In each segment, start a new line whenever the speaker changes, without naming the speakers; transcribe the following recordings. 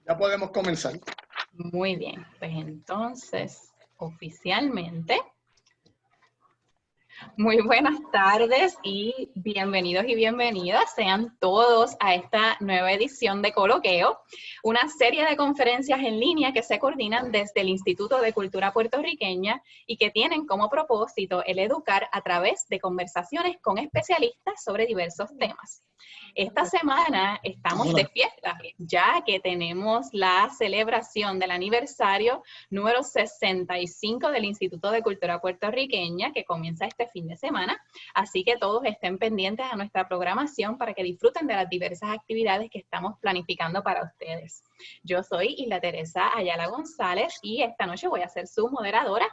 Ya podemos comenzar.
Muy bien, pues entonces, oficialmente, muy buenas tardes y bienvenidos y bienvenidas sean todos a esta nueva edición de Coloqueo, una serie de conferencias en línea que se coordinan desde el Instituto de Cultura Puertorriqueña y que tienen como propósito el educar a través de conversaciones con especialistas sobre diversos temas. Esta semana estamos de fiesta, ya que tenemos la celebración del aniversario número 65 del Instituto de Cultura Puertorriqueña, que comienza este fin de semana. Así que todos estén pendientes a nuestra programación para que disfruten de las diversas actividades que estamos planificando para ustedes. Yo soy Isla Teresa Ayala González y esta noche voy a ser su moderadora.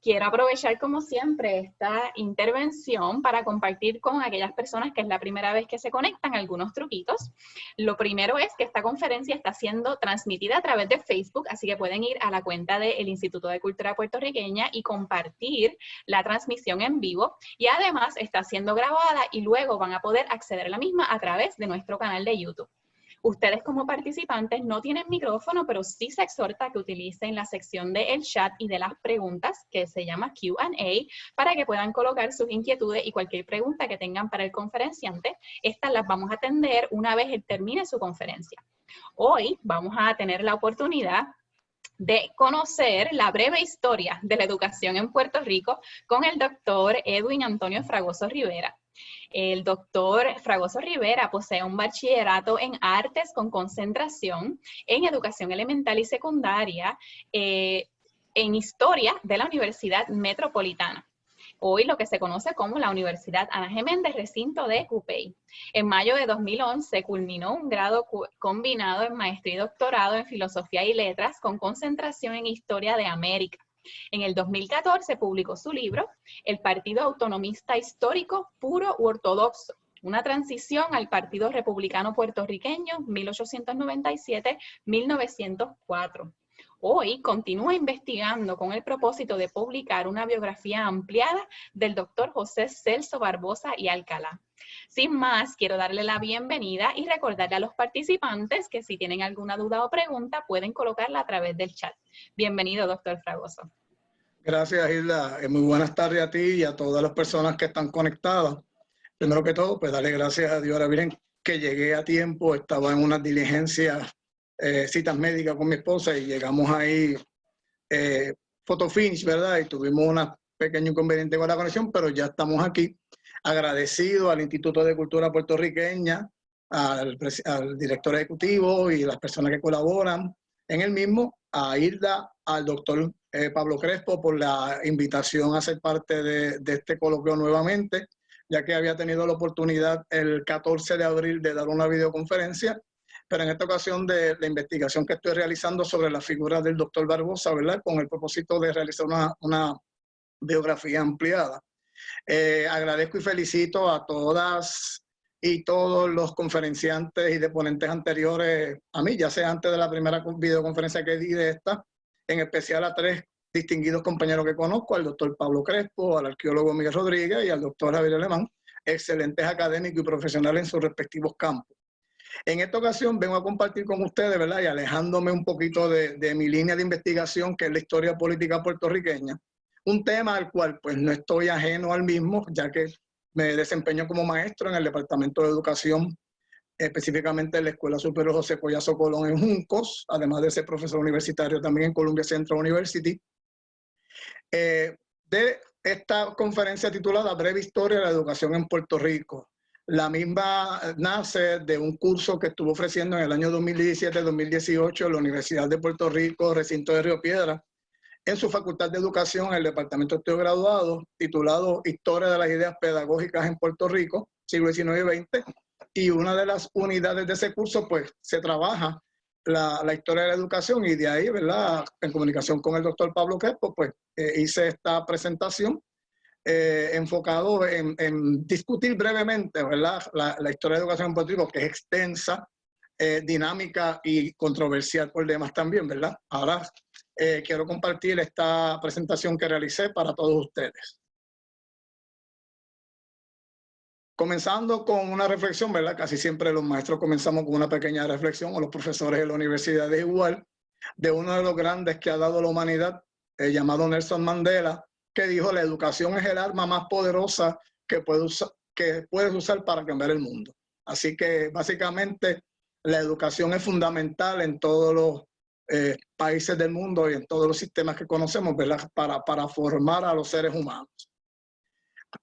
Quiero aprovechar, como siempre, esta intervención para compartir con aquellas personas que es la primera vez que se conectan algunos truquitos. Lo primero es que esta conferencia está siendo transmitida a través de Facebook, así que pueden ir a la cuenta del Instituto de Cultura Puertorriqueña y compartir la transmisión en vivo. Y además está siendo grabada y luego van a poder acceder a la misma a través de nuestro canal de YouTube. Ustedes como participantes no tienen micrófono, pero sí se exhorta que utilicen la sección del chat y de las preguntas, que se llama Q&A, para que puedan colocar sus inquietudes y cualquier pregunta que tengan para el conferenciante. Estas las vamos a atender una vez él termine su conferencia. Hoy vamos a tener la oportunidad de conocer la breve historia de la educación en Puerto Rico con el doctor Edwin Antonio Fragoso Rivera. El doctor Fragoso Rivera posee un bachillerato en artes con concentración en educación elemental y secundaria en historia de la Universidad Metropolitana. Hoy lo que se conoce como la Universidad Ana G. Méndez, recinto de Cupey. En mayo de 2011 culminó un grado combinado en maestría y doctorado en filosofía y letras con concentración en historia de América. En el 2014 publicó su libro, El Partido Autonomista Histórico Puro u Ortodoxo, una transición al Partido Republicano Puertorriqueño 1897-1904. Hoy continúa investigando con el propósito de publicar una biografía ampliada del doctor José Celso Barbosa y Alcalá. Sin más, quiero darle la bienvenida y recordarle a los participantes que si tienen alguna duda o pregunta pueden colocarla a través del chat. Bienvenido, doctor Fragoso.
Gracias, Isla. Muy buenas tardes a ti y a todas las personas que están conectadas. Primero que todo, pues darle gracias a Dios a la Virgen que llegué a tiempo. Estaba en unas diligencias, citas médicas con mi esposa y llegamos ahí photo finish, ¿verdad? Y tuvimos un pequeño inconveniente con la conexión, pero ya estamos aquí. Agradecido al Instituto de Cultura Puertorriqueña, al director ejecutivo y las personas que colaboran en el mismo, a Hilda, al doctor Pablo Crespo por la invitación a ser parte de este coloquio nuevamente, ya que había tenido la oportunidad el 14 de abril de dar una videoconferencia, pero en esta ocasión de la investigación que estoy realizando sobre la figura del doctor Barbosa, ¿verdad? Con el propósito de realizar una biografía ampliada. Agradezco y felicito a todas y todos los conferenciantes y deponentes anteriores a mí, ya sea antes de la primera videoconferencia que di de esta, en especial a tres distinguidos compañeros que conozco, al doctor Pablo Crespo, al arqueólogo Miguel Rodríguez y al doctor Javier Alemán, excelentes académicos y profesionales en sus respectivos campos. En esta ocasión vengo a compartir con ustedes, ¿verdad? Y alejándome un poquito de mi línea de investigación, que es la historia política puertorriqueña, un tema al cual pues no estoy ajeno al mismo, ya que me desempeño como maestro en el Departamento de Educación, específicamente en la Escuela Superior José Collazo Colón en Juncos, además de ser profesor universitario también en Columbia Central University. De esta conferencia titulada Breve Historia de la Educación en Puerto Rico. La misma nace de un curso que estuvo ofreciendo en el año 2017-2018 en la Universidad de Puerto Rico, recinto de Río Piedras, en su Facultad de Educación, en el Departamento de Estudios Graduados, titulado Historia de las Ideas Pedagógicas en Puerto Rico, siglo XIX y XX, y una de las unidades de ese curso, pues, se trabaja la historia de la educación, y de ahí, ¿verdad?, en comunicación con el doctor Pablo Crespo, pues, hice esta presentación enfocado en discutir brevemente, ¿verdad?, la historia de la educación en Puerto Rico, que es extensa, dinámica y controversial por demás también, ¿verdad? Ahora quiero compartir esta presentación que realicé para todos ustedes. Comenzando con una reflexión, ¿verdad? Casi siempre los maestros comenzamos con una pequeña reflexión, o los profesores de la universidad es igual, de uno de los grandes que ha dado la humanidad, llamado Nelson Mandela, que dijo: la educación es el arma más poderosa que puedes usar para cambiar el mundo. Así que básicamente la educación es fundamental en todos los países del mundo y en todos los sistemas que conocemos, ¿verdad? Para formar a los seres humanos.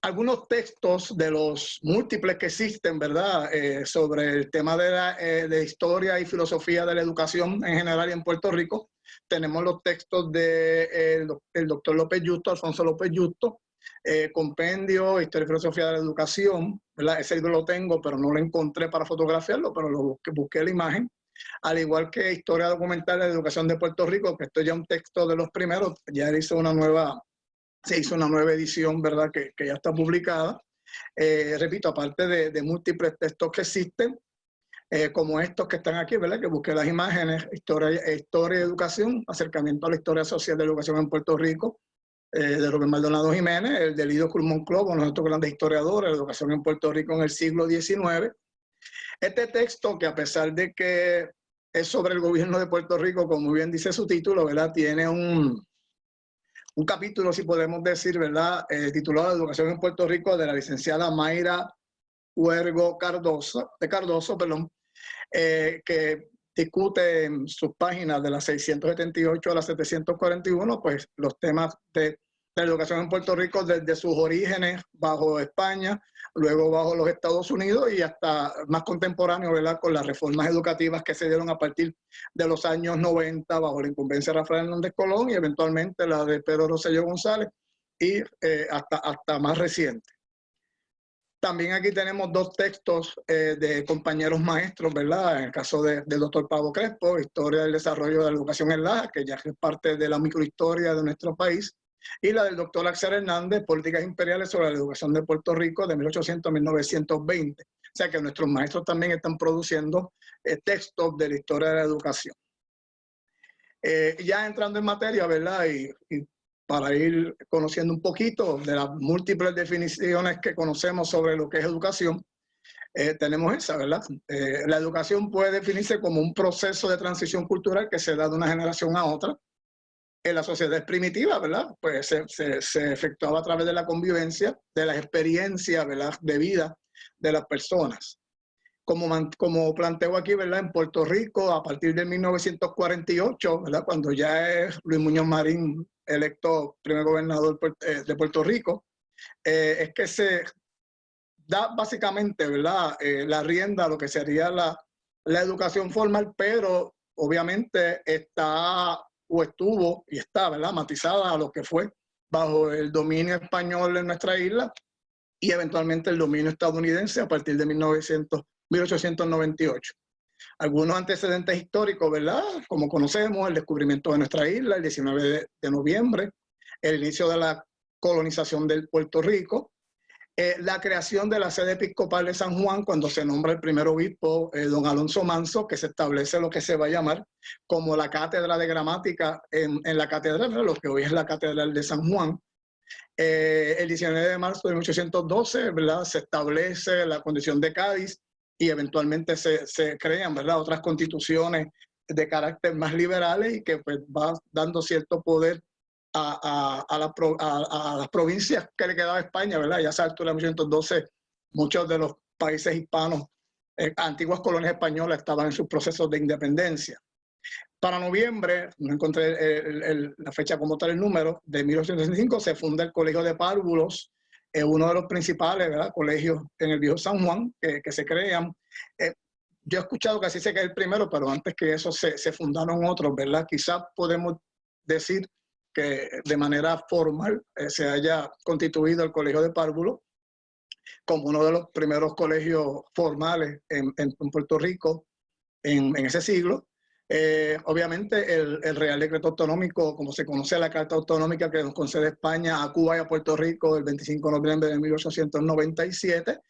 Algunos textos de los múltiples que existen, ¿verdad? Sobre el tema de historia y filosofía de la educación en general y en Puerto Rico. Tenemos los textos del doctor López Justo, Alfonso López Justo, Compendio, Historia y Filosofía de la Educación, ¿verdad? Ese libro lo tengo, pero no lo encontré para fotografiarlo, pero lo busqué la imagen. Al igual que Historia Documental de la Educación de Puerto Rico, que esto ya es un texto de los primeros, ya se hizo una nueva edición, ¿verdad? Que ya está publicada. Repito, aparte de múltiples textos que existen, como estos que están aquí, ¿verdad? Que busqué las imágenes: historia y educación, acercamiento a la historia social de la educación en Puerto Rico, de Rubén Maldonado Jiménez, el de Lidio Cruz Clovo, uno de nuestros grandes historiadores, la educación en Puerto Rico en el siglo XIX. Este texto, que a pesar de que es sobre el gobierno de Puerto Rico, como bien dice su título, ¿verdad? Tiene un capítulo, si podemos decir, ¿verdad? Titulado Educación en Puerto Rico, de la licenciada Mayra Huergo Cardoso, que discute en sus páginas de las 678 a las 741, pues los temas de la educación en Puerto Rico desde sus orígenes bajo España, luego bajo los Estados Unidos y hasta más contemporáneo, ¿verdad? Con las reformas educativas que se dieron a partir de los años 90 bajo la incumbencia de Rafael Hernández Colón y eventualmente la de Pedro Rosselló González y hasta más reciente. También aquí tenemos dos textos de compañeros maestros, ¿verdad? En el caso del doctor Pablo Crespo, Historia del Desarrollo de la Educación en Laja, que ya es parte de la microhistoria de nuestro país, y la del doctor Axel Hernández, Políticas Imperiales sobre la Educación de Puerto Rico, de 1800 a 1920. O sea que nuestros maestros también están produciendo textos de la historia de la educación. Ya entrando en materia, ¿verdad? Y para ir conociendo un poquito de las múltiples definiciones que conocemos sobre lo que es educación, tenemos esa, ¿verdad? La educación puede definirse como un proceso de transición cultural que se da de una generación a otra. En la sociedad primitiva, ¿verdad? Pues se efectuaba a través de la convivencia, de las experiencias, ¿verdad? De vida de las personas. Como planteo aquí, ¿verdad? En Puerto Rico, a partir de 1948, ¿verdad? Cuando ya es Luis Muñoz Marín electo primer gobernador de Puerto Rico, es que se da básicamente, ¿verdad? La rienda a lo que sería la educación formal, pero obviamente está o estuvo y está, ¿verdad? Matizada a lo que fue bajo el dominio español en nuestra isla y eventualmente el dominio estadounidense a partir de 1898. Algunos antecedentes históricos, ¿verdad? Como conocemos, el descubrimiento de nuestra isla el 19 de noviembre, el inicio de la colonización del Puerto Rico, la creación de la sede episcopal de San Juan cuando se nombra el primer obispo, don Alonso Manso, que se establece lo que se va a llamar como la cátedra de gramática en la catedral, lo que hoy es la catedral de San Juan. El 19 de marzo de 1812, ¿verdad? Se establece la condición de Cádiz y eventualmente se crean, ¿verdad? Otras constituciones de carácter más liberales y que pues va dando cierto poder a las provincias que le quedaba a España, ¿verdad? Ya a esa altura de 1812, muchos de los países hispanos, antiguas colonias españolas, estaban en sus procesos de independencia. Para noviembre, no encontré la fecha como tal, el número, de 1865 se funda el Colegio de Párvulos, uno de los principales, ¿verdad? Colegios en el viejo San Juan que se crean. Yo he escuchado que así se cae el primero, pero antes que eso se fundaron otros, ¿verdad? Quizás podemos decir que de manera formal se haya constituido el Colegio de Párvulos como uno de los primeros colegios formales en Puerto Rico en ese siglo. Obviamente el Real Decreto Autonómico, como se conoce la Carta Autonómica que nos concede España a Cuba y a Puerto Rico el 25 de noviembre de 1897,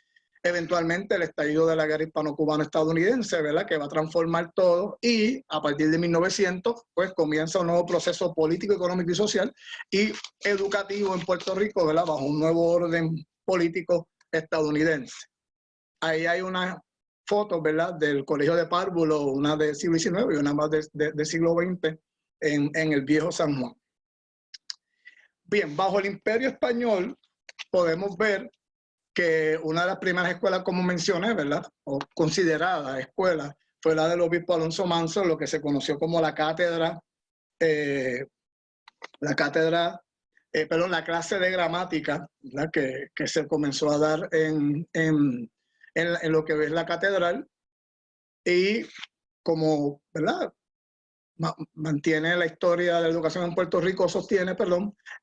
eventualmente el estallido de la guerra hispano-cubano-estadounidense, ¿verdad? Que va a transformar todo y a partir de 1900 pues comienza un nuevo proceso político, económico y social y educativo en Puerto Rico, ¿verdad? Bajo un nuevo orden político estadounidense. ahí hay unas fotos, ¿verdad?, del Colegio de Párvulo, una del siglo XIX y una más del siglo XX en el viejo San Juan. Bien, bajo el Imperio Español podemos ver que una de las primeras escuelas, como mencioné, ¿verdad?, o considerada escuela, fue la del obispo Alonso Manso, lo que se conoció como la cátedra, la clase de gramática, ¿verdad?, que se comenzó a dar en lo que es la catedral, y como, ¿verdad?, mantiene la historia de la educación en Puerto Rico,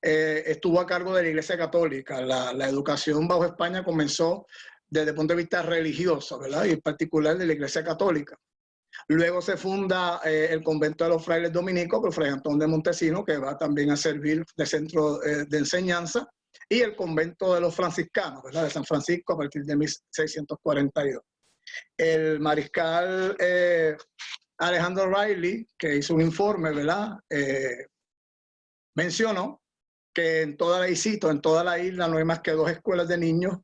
estuvo a cargo de la Iglesia Católica. La educación bajo España comenzó desde el punto de vista religioso, ¿verdad?, y en particular de la Iglesia Católica. Luego se funda el convento de los frailes dominicos por Fray Antón de Montesinos, que va también a servir de centro de enseñanza, y el convento de los franciscanos, ¿verdad?, de San Francisco a partir de 1642. El mariscal Alejandro Riley, que hizo un informe, ¿verdad?, mencionó que en toda la isla no hay más que 2 escuelas de niños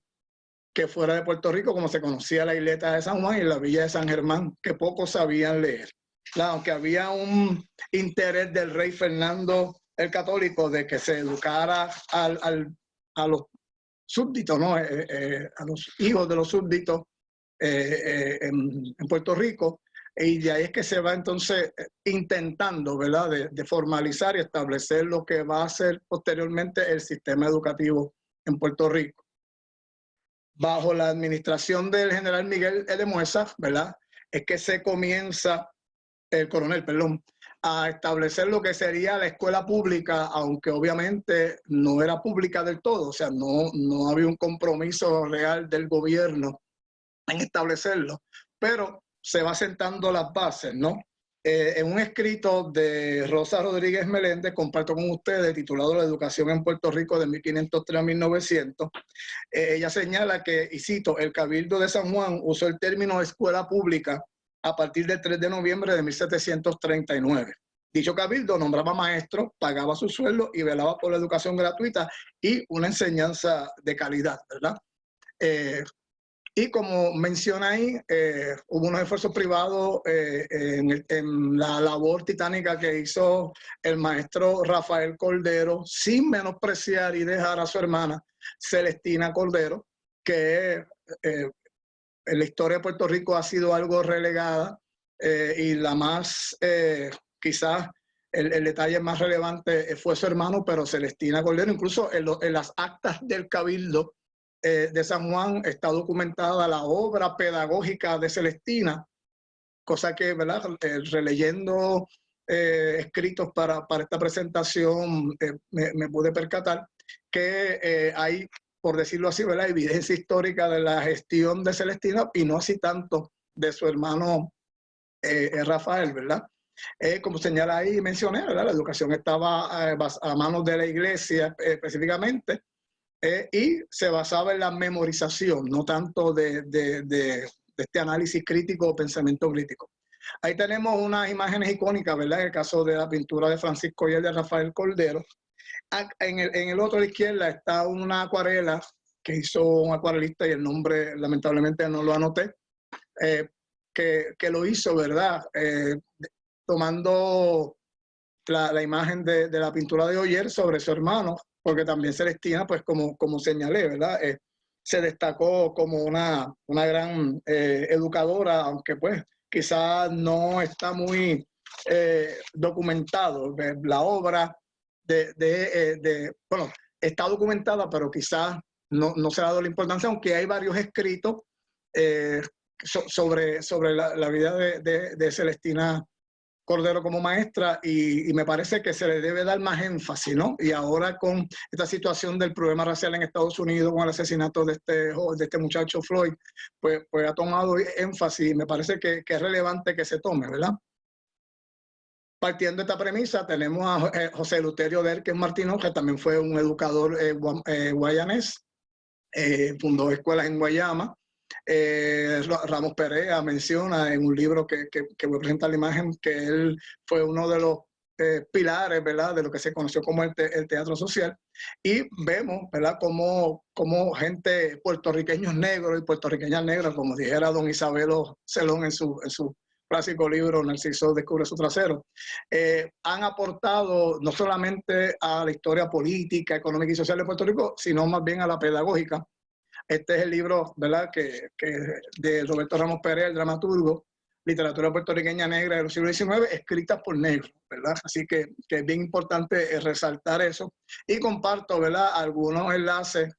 que fuera de Puerto Rico, como se conocía la isleta de San Juan y la villa de San Germán, que pocos sabían leer. Claro, aunque había un interés del rey Fernando el Católico de que se educara a los súbditos, ¿no?, a los hijos de los súbditos en Puerto Rico, y de ahí es que se va entonces intentando, ¿verdad?, de formalizar y establecer lo que va a ser posteriormente el sistema educativo en Puerto Rico. Bajo la administración del general Miguel de Mueza, ¿verdad?, es que se comienza, el coronel, perdón, a establecer lo que sería la escuela pública, aunque obviamente no era pública del todo, o sea, no había un compromiso real del gobierno en establecerlo, pero se va sentando las bases, ¿no? En un escrito de Rosa Rodríguez Meléndez, comparto con ustedes, titulado La educación en Puerto Rico de 1503 a 1900, ella señala que, y cito, el Cabildo de San Juan usó el término escuela pública a partir del 3 de noviembre de 1739. Dicho cabildo nombraba maestros, pagaba su sueldo y velaba por la educación gratuita y una enseñanza de calidad, ¿verdad? Y como menciona ahí, hubo unos esfuerzos privados en la labor titánica que hizo el maestro Rafael Cordero, sin menospreciar y dejar a su hermana Celestina Cordero, que en la historia de Puerto Rico ha sido algo relegada, y la más, quizás el detalle más relevante fue su hermano, pero Celestina Cordero, incluso en las actas del Cabildo de San Juan está documentada la obra pedagógica de Celestina, cosa que, ¿verdad?, releyendo escritos para esta presentación me pude percatar que hay, por decirlo así, ¿verdad?, evidencia histórica de la gestión de Celestina y no así tanto de su hermano Rafael, ¿verdad? Como señala ahí y mencioné, ¿verdad?, la educación estaba a manos de la iglesia específicamente, y se basaba en la memorización, no tanto de este análisis crítico o pensamiento crítico. Ahí tenemos unas imágenes icónicas, ¿verdad?, en el caso de la pintura de Francisco y el de Rafael Cordero. En el otro a la izquierda está una acuarela que hizo un acuarelista, y el nombre lamentablemente no lo anoté, que lo hizo, ¿verdad?, tomando la imagen de la pintura de Oller sobre su hermano, porque también Celestina, pues como señalé, ¿verdad?, se destacó como una gran educadora, aunque pues quizás no está muy documentado. La obra bueno, está documentada, pero quizás no se ha dado la importancia, aunque hay varios escritos sobre la vida de Celestina Cordero como maestra, y me parece que se le debe dar más énfasis, ¿no? Y ahora con esta situación del problema racial en Estados Unidos, con el asesinato de este muchacho Floyd, pues ha tomado énfasis, y me parece que es relevante que se tome, ¿verdad? Partiendo de esta premisa, tenemos a José Eleuterio Derques Martínez, que también fue un educador guayanés, fundó escuelas en Guayama. Ramos Perea menciona en un libro que voy a presentar la imagen, que él fue uno de los pilares, ¿verdad?, de lo que se conoció como el teatro social, y vemos, ¿verdad?, como gente, puertorriqueños negros y puertorriqueñas negras, como dijera don Isabelo Celón en su clásico libro Narciso descubre su trasero, han aportado no solamente a la historia política, económica y social de Puerto Rico, sino más bien a la pedagógica. Este es el libro, ¿verdad?, que de Roberto Ramos Pérez, el dramaturgo, literatura puertorriqueña negra de los siglos XIX, escrita por negros, ¿verdad? Así que es bien importante resaltar eso. Y comparto, ¿verdad?, algunos enlaces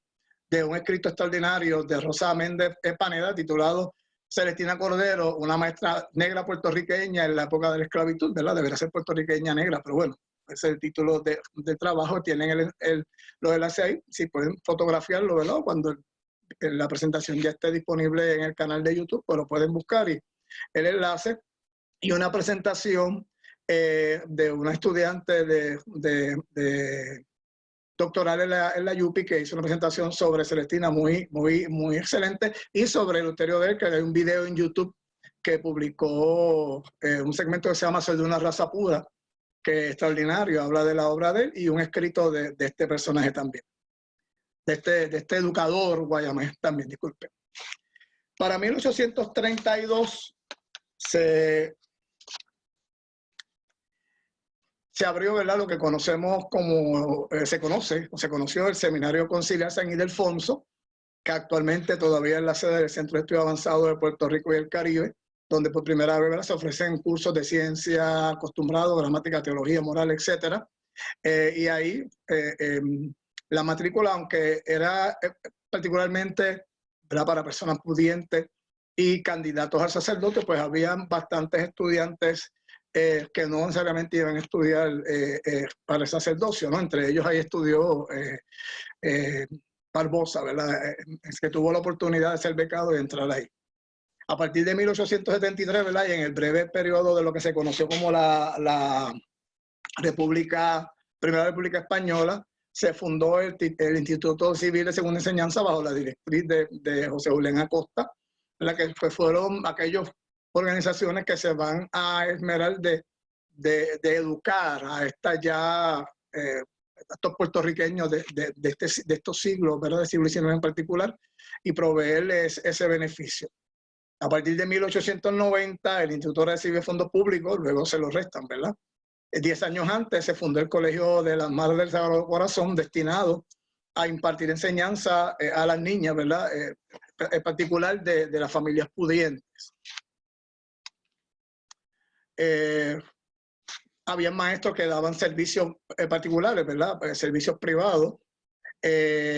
de un escrito extraordinario de Rosa Méndez Paneda titulado Celestina Cordero, una maestra negra puertorriqueña en la época de la esclavitud, ¿verdad? Debería ser puertorriqueña negra, pero bueno, ese es el título del trabajo. Tienen los enlaces ahí, si pueden fotografiarlo, ¿verdad? Cuando la presentación ya esté disponible en el canal de YouTube, pues lo pueden buscar, y el enlace, y una presentación de una estudiante de doctoral en la UPI, que hizo una presentación sobre Celestina muy excelente, y sobre Eleuterio Bell, que hay un video en YouTube que publicó un segmento que se llama Soy de una raza pura, que es extraordinario, habla de la obra de él, y un escrito de este personaje también, de este educador guayamés también, disculpe. Para 1832 se abrió, ¿verdad?, lo que conocemos como, se conoció el Seminario Conciliar San Ildefonso, que actualmente todavía es la sede del Centro de Estudio Avanzado de Puerto Rico y el Caribe, donde por primera vez, ¿verdad?, se ofrecen cursos de ciencia acostumbrados, gramática, teología, moral, etc. Y ahí la matrícula, aunque era particularmente, ¿verdad?, para personas pudientes y candidatos al sacerdote, pues habían bastantes estudiantes que no necesariamente iban a estudiar para el sacerdocio, ¿no? Entre ellos ahí estudió Barbosa, ¿verdad?, es que tuvo la oportunidad de ser becado y entrar ahí. A partir de 1873, ¿verdad?, y en el breve periodo de lo que se conoció como la Primera República Española, se fundó el Instituto Civil de Segunda Enseñanza bajo la directriz de José Julián Acosta, la que fueron aquellas organizaciones que se van a esmerar de educar a estos puertorriqueños de estos siglos, ¿verdad?, del siglo XIX en particular, y proveerles ese beneficio. A partir de 1890, el Instituto recibe fondos públicos, luego se los restan, ¿verdad? 10 años antes se fundó el Colegio de las Madres del Sagrado Corazón, destinado a impartir enseñanza a las niñas, ¿verdad?, en particular de las familias pudientes. Había maestros que daban servicios particulares, ¿verdad?, servicios privados.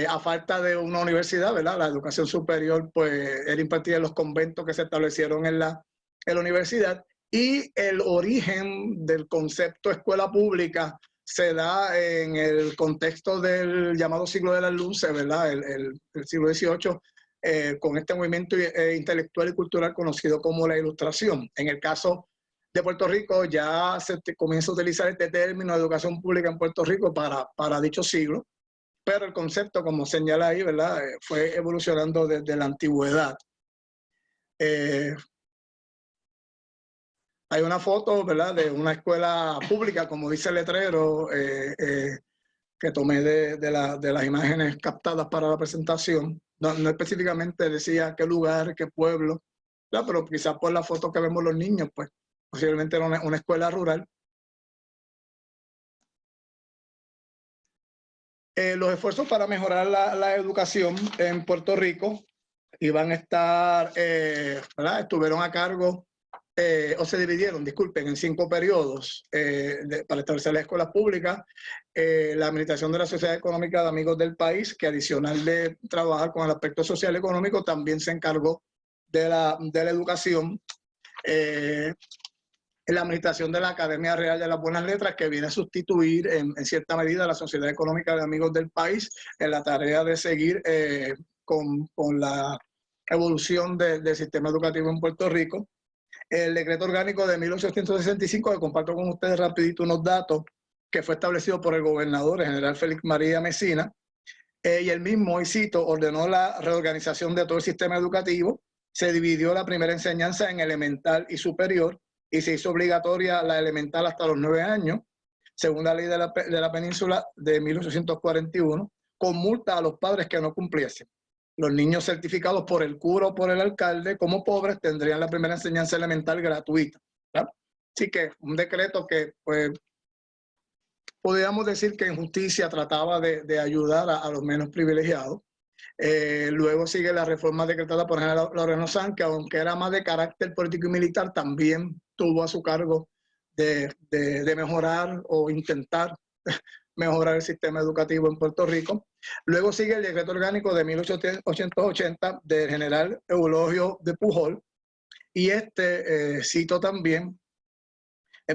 A falta de una universidad, ¿verdad?, la educación superior pues era impartida en los conventos que se establecieron en la universidad, y el origen del concepto escuela pública se da en el contexto del llamado siglo de las luces, ¿verdad?, el siglo XVIII, con este movimiento intelectual y cultural conocido como la Ilustración. En el caso de Puerto Rico ya se comienza a utilizar este término de educación pública en Puerto Rico para dicho siglo, pero el concepto, como señala ahí, ¿verdad?, fue evolucionando desde la antigüedad. Hay una foto, ¿verdad?, de una escuela pública, como dice el letrero, que tomé de las imágenes captadas para la presentación. No específicamente decía qué lugar, qué pueblo, ¿verdad?, pero quizás por la foto que vemos los niños, pues posiblemente era una escuela rural. Los esfuerzos para mejorar la educación en Puerto Rico iban a estar, ¿verdad?, estuvieron a cargo, o se dividieron, disculpen, en 5 periodos para establecer las escuelas públicas. La administración de la Sociedad Económica de Amigos del País, que adicional de trabajar con el aspecto social y económico, también se encargó de la educación. En la administración de la Academia Real de las Buenas Letras, que viene a sustituir en cierta medida a la Sociedad Económica de Amigos del País en la tarea de seguir con la evolución del sistema educativo en Puerto Rico. El decreto orgánico de 1865, que comparto con ustedes rapidito unos datos, que fue establecido por el gobernador, el general Félix María Mesina, y el mismo, y cito, ordenó la reorganización de todo el sistema educativo. Se dividió la primera enseñanza en elemental y superior, y se hizo obligatoria la elemental hasta los 9 años. según la ley de la península de 1841, con multa a los padres que no cumpliesen. Los niños certificados por el cura o por el alcalde como pobres tendrían la primera enseñanza elemental gratuita, ¿verdad? Así que un decreto que, pues, podríamos decir que en justicia trataba de ayudar a los menos privilegiados. Luego sigue la reforma decretada por General Laureano Sanz, que aunque era más de carácter político y militar, también tuvo a su cargo de mejorar o intentar mejorar el sistema educativo en Puerto Rico. Luego sigue el decreto orgánico de 1880 del general Eulogio de Pujol, y cito también,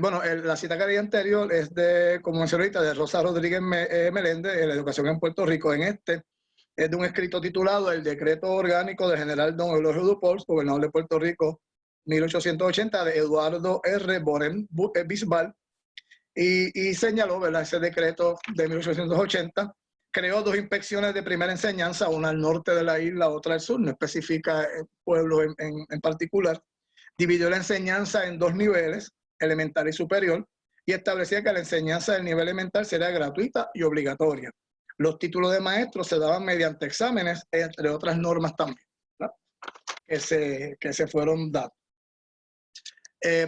bueno, la cita que había anterior es de, como mencioné ahorita, de Rosa Rodríguez Meléndez, de la educación en Puerto Rico. En es de un escrito titulado El decreto orgánico del general don Eulogio Dupols, gobernador de Puerto Rico, 1880, de Eduardo R. Boren Bisbal, y señaló, ¿verdad?, ese decreto de 1880 creó 2 inspecciones de primera enseñanza, una al norte de la isla, otra al sur, no especifica pueblos en particular. Dividió la enseñanza en 2 niveles, elemental y superior, y establecía que la enseñanza del nivel elemental sería gratuita y obligatoria. Los títulos de maestro se daban mediante exámenes, entre otras normas también, ¿verdad?, que se fueron dados.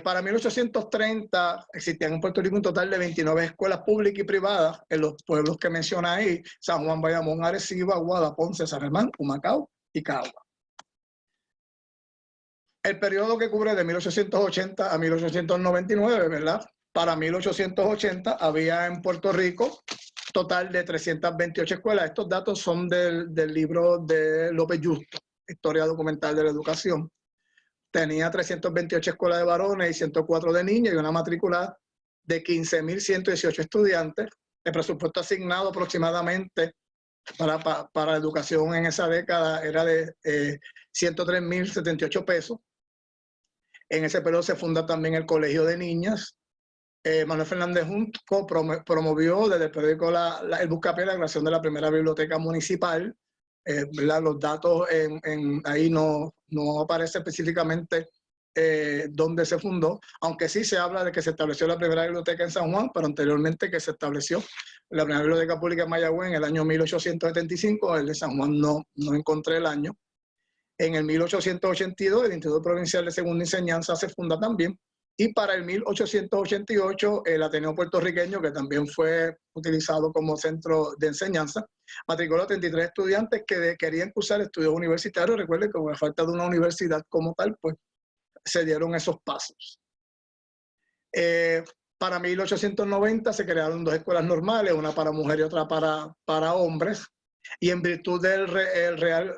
Para 1830 existían en Puerto Rico un total de 29 escuelas públicas y privadas en los pueblos que menciona ahí: San Juan, Bayamón, Arecibo, Aguada, Ponce, San Germán, Humacao y Cagua. El periodo que cubre de 1880 a 1899, ¿verdad? Para 1880 había en Puerto Rico total de 328 escuelas. Estos datos son del libro de López Justo, Historia Documental de la Educación. Tenía 328 escuelas de varones y 104 de niñas, y una matrícula de 15.118 estudiantes. El presupuesto asignado aproximadamente para educación en esa década era de 103.078 pesos. En ese periodo se funda también el Colegio de Niñas. Manuel Fernández Junco promovió desde el periódico El Buscapié la creación de la primera biblioteca municipal. Los datos ahí no aparece específicamente dónde se fundó, aunque sí se habla de que se estableció la primera biblioteca en San Juan, pero anteriormente que se estableció la primera biblioteca pública en Mayagüez en el año 1875. El de San Juan no encontré el año. En el 1882 el Instituto Provincial de Segunda Enseñanza se funda también, y para el 1888 el Ateneo Puertorriqueño, que también fue utilizado como centro de enseñanza, matriculó a 33 estudiantes que querían cursar estudios universitarios. Recuerden que con la falta de una universidad como tal, pues se dieron esos pasos. Para 1890 se crearon 2 escuelas normales, una para mujeres y otra para hombres, y en virtud del Real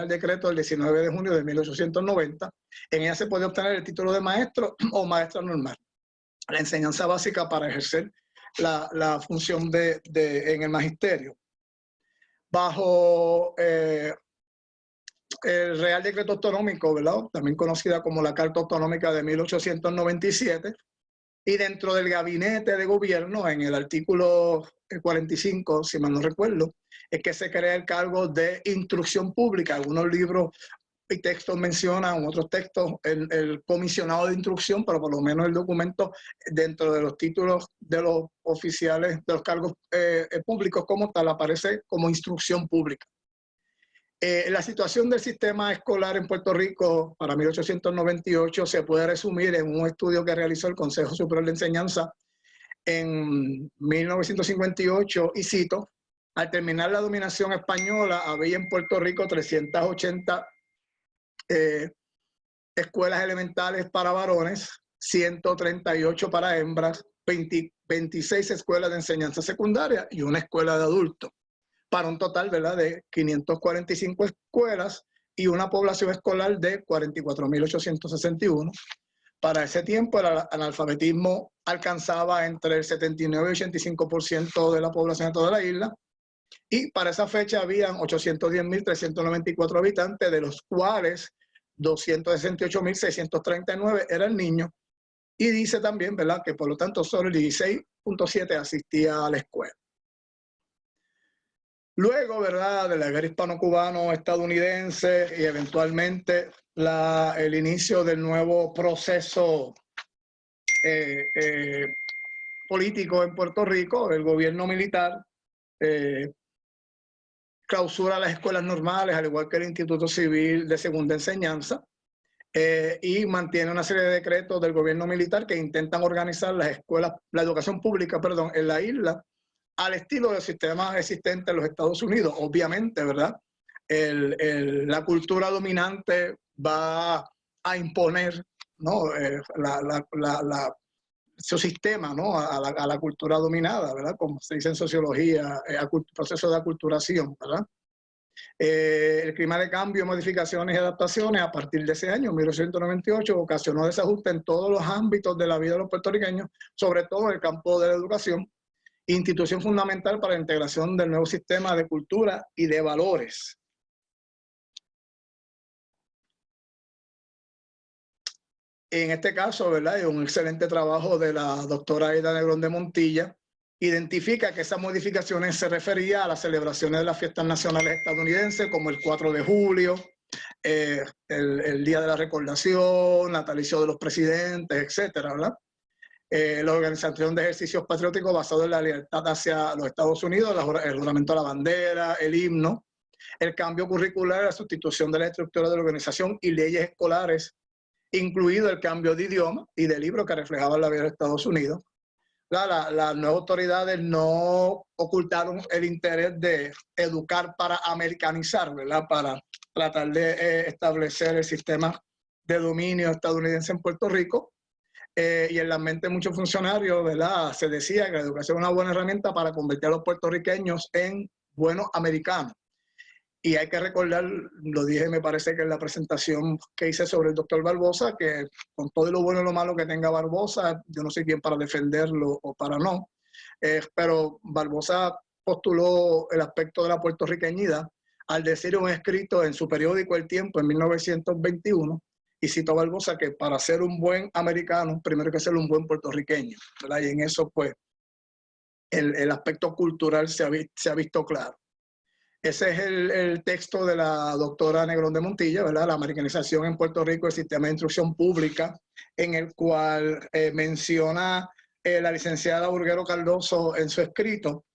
Decreto del 19 de junio de 1890, en ella se puede obtener el título de maestro o maestra normal, la enseñanza básica para ejercer la función en el magisterio. Bajo el Real Decreto Autonómico, ¿verdad?, también conocida como la Carta Autonómica de 1897, y dentro del gabinete de gobierno, en el artículo 45, si mal no recuerdo, es que se crea el cargo de instrucción pública. Algunos libros y textos mencionan, otros textos, el comisionado de instrucción, pero por lo menos el documento dentro de los títulos de los oficiales de los cargos públicos como tal aparece como instrucción pública. La situación del sistema escolar en Puerto Rico para 1898 se puede resumir en un estudio que realizó el Consejo Superior de Enseñanza en 1958, y cito: al terminar la dominación española, había en Puerto Rico 380 escuelas elementales para varones, 138 para hembras, 26 escuelas de enseñanza secundaria y una escuela de adultos, para un total, ¿verdad?, de 545 escuelas y una población escolar de 44.861. Para ese tiempo el analfabetismo alcanzaba entre el 79 y 85% de la población de toda la isla, y para esa fecha habían 810.394 habitantes, de los cuales 268.639 eran niños, y dice también, ¿verdad?, que por lo tanto solo el 16.7 asistía a la escuela. Luego, ¿verdad?, de la guerra hispano-cubano-estadounidense y eventualmente el inicio del nuevo proceso político en Puerto Rico. El gobierno militar clausura las escuelas normales, al igual que el Instituto Civil de Segunda Enseñanza, y mantiene una serie de decretos del gobierno militar que intentan organizar las escuelas, la educación pública, perdón, en la isla, al estilo del sistema existente en los Estados Unidos. Obviamente, ¿verdad? La cultura dominante va a imponer, ¿no? Su sistema, ¿no? A la cultura dominada, ¿verdad? Como se dice en sociología, proceso de aculturación, ¿verdad? El clima de cambio, modificaciones y adaptaciones a partir de ese año, 1898, ocasionó desajuste en todos los ámbitos de la vida de los puertorriqueños, sobre todo en el campo de la educación, institución fundamental para la integración del nuevo sistema de cultura y de valores. En este caso, ¿verdad? Es un excelente trabajo de la doctora Aida Negrón de Montilla. Identifica que esas modificaciones se referían a las celebraciones de las fiestas nacionales estadounidenses, como el 4 de julio, el Día de la Recordación, natalicio de los presidentes, etcétera, ¿verdad? La organización de ejercicios patrióticos basados en la lealtad hacia los Estados Unidos, el juramento a la bandera, el himno, el cambio curricular, la sustitución de la estructura de la organización y leyes escolares, incluido el cambio de idioma y de libro que reflejaba la vida de Estados Unidos. Las nuevas autoridades no ocultaron el interés de educar para americanizar, ¿verdad? Para tratar de establecer el sistema de dominio estadounidense en Puerto Rico. Y en la mente de muchos funcionarios, ¿verdad? Se decía que la educación es una buena herramienta para convertir a los puertorriqueños en buenos americanos. Y hay que recordar, lo dije me parece que en la presentación que hice sobre el doctor Barbosa, que con todo lo bueno y lo malo que tenga Barbosa, yo no sé quién para defenderlo o para no, pero Barbosa postuló el aspecto de la puertorriqueñidad al decir un escrito en su periódico El Tiempo en 1921, y citó a Barbosa que para ser un buen americano, primero hay que ser un buen puertorriqueño, ¿verdad? Y en eso pues el aspecto cultural se ha visto claro. Ese es el texto de la doctora Negrón de Montilla, ¿verdad? La americanización en Puerto Rico, el sistema de instrucción pública, en el cual menciona la licenciada Burguero Cardoso en su escrito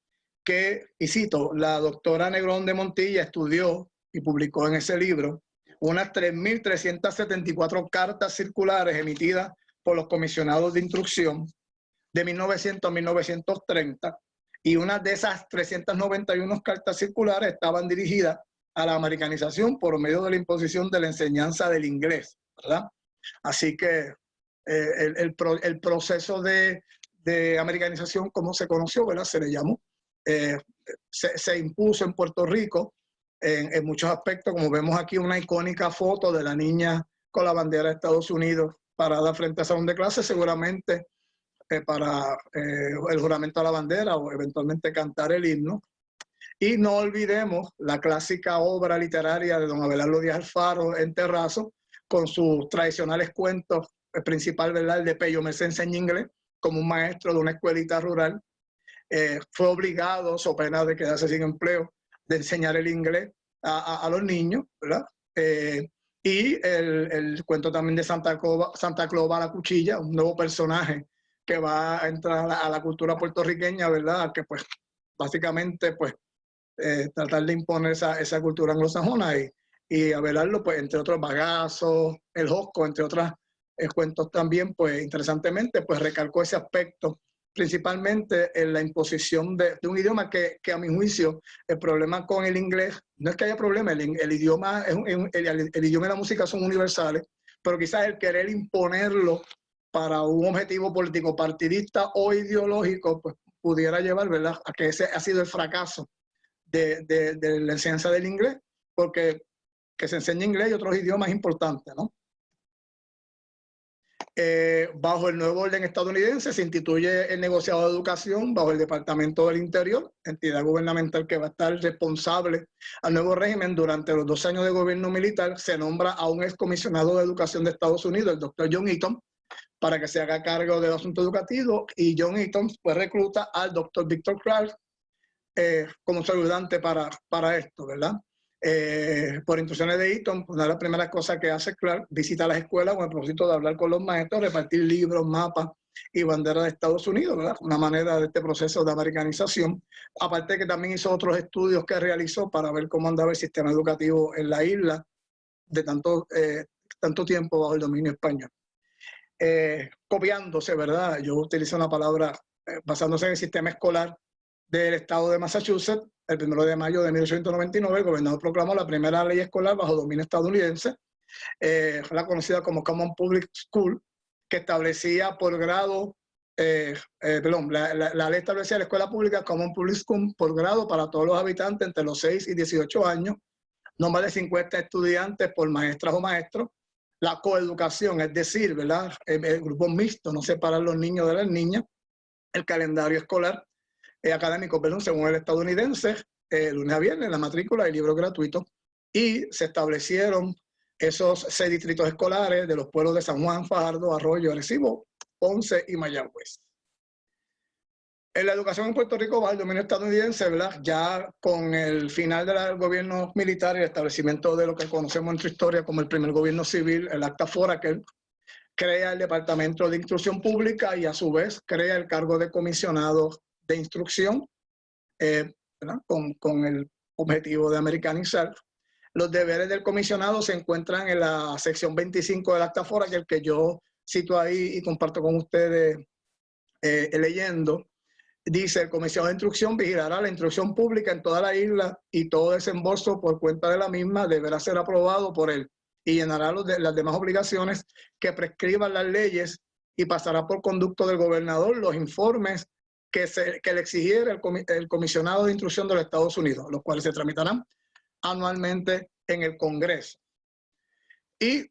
que, y cito, la doctora Negrón de Montilla estudió y publicó en ese libro unas 3.374 cartas circulares emitidas por los comisionados de instrucción de 1900 a 1930, y unas de esas 391 cartas circulares estaban dirigidas a la americanización por medio de la imposición de la enseñanza del inglés, ¿verdad? Así que el proceso de americanización, como se conoció, ¿verdad? Se le llamó, se impuso en Puerto Rico en muchos aspectos, como vemos aquí una icónica foto de la niña con la bandera de Estados Unidos parada frente al salón de clase, seguramente para el juramento a la bandera o eventualmente cantar el himno. Y no olvidemos la clásica obra literaria de don Abelardo Díaz Alfaro en Terrazo, con sus tradicionales cuentos, el principal, ¿verdad? El de Pello Merced enseña inglés, como un maestro de una escuelita rural. Fue obligado, so pena de quedarse sin empleo, de enseñar el inglés a los niños, ¿verdad? Y el cuento también de Santa Clova la Cuchilla, un nuevo personaje que va a entrar a la cultura puertorriqueña, ¿verdad? Que pues básicamente pues tratar de imponer esa cultura anglosajona, y Abelardo, pues entre otros Bagazo, El Josco, entre otros cuentos también, pues interesantemente pues recalcó ese aspecto, principalmente en la imposición de un idioma que a mi juicio el problema con el inglés, no es que haya problema, el idioma el idioma y la música son universales, pero quizás el querer imponerlo para un objetivo político partidista o ideológico, pues pudiera llevar, ¿verdad?, a que ese ha sido el fracaso de la enseñanza del inglés, porque que se enseñe inglés y otros idiomas es importante, ¿no? Bajo el nuevo orden estadounidense se instituye el negociado de educación bajo el Departamento del Interior, entidad gubernamental que va a estar responsable al nuevo régimen. Durante los 2 años de gobierno militar se nombra a un excomisionado de educación de Estados Unidos, el doctor John Eaton, para que se haga cargo del asunto educativo, y John Eaton pues recluta al doctor Victor Clark como su ayudante para esto, ¿verdad? Por instrucciones de Eaton, una de las primeras cosas que hace Clark, visita las escuelas con el propósito de hablar con los maestros, repartir libros, mapas, y bandera de Estados Unidos, ¿verdad? Una manera de este proceso de americanización. Aparte que también hizo otros estudios que realizó para ver cómo andaba el sistema educativo en la isla de tanto tiempo bajo el dominio español. Copiándose, ¿verdad? Yo utilizo una palabra basándose en el sistema escolar del estado de Massachusetts. El 1 de mayo de 1899, el gobernador proclamó la primera ley escolar bajo dominio estadounidense, la conocida como Common Public School, que establecía por grado, la ley establecía la escuela pública Common Public School por grado para todos los habitantes entre los 6 y 18 años, no más de 50 estudiantes por maestras o maestros. La coeducación, es decir, ¿verdad? El grupo mixto, no separar los niños de las niñas. El calendario escolar académico, perdón, según el estadounidense, lunes a viernes, la matrícula y libros gratuitos. Y se establecieron esos 6 distritos escolares de los pueblos de San Juan, Fajardo, Arroyo, Arecibo, Ponce y Mayagüez. En la educación en Puerto Rico bajo el dominio estadounidense, ¿verdad? Ya con el final del gobierno militar y el establecimiento de lo que conocemos en nuestra historia como el primer gobierno civil, el Acta Foraker, crea el Departamento de Instrucción Pública y a su vez crea el cargo de comisionado de instrucción, con el objetivo de americanizar. Los deberes del comisionado se encuentran en la sección 25 del Acta Foraker, que yo cito ahí y comparto con ustedes leyendo. Dice: el comisionado de instrucción vigilará la instrucción pública en toda la isla y todo desembolso por cuenta de la misma deberá ser aprobado por él y llenará las demás obligaciones que prescriban las leyes y pasará por conducto del gobernador los informes que le exigiera el comisionado de instrucción de los Estados Unidos, los cuales se tramitarán anualmente en el Congreso. Y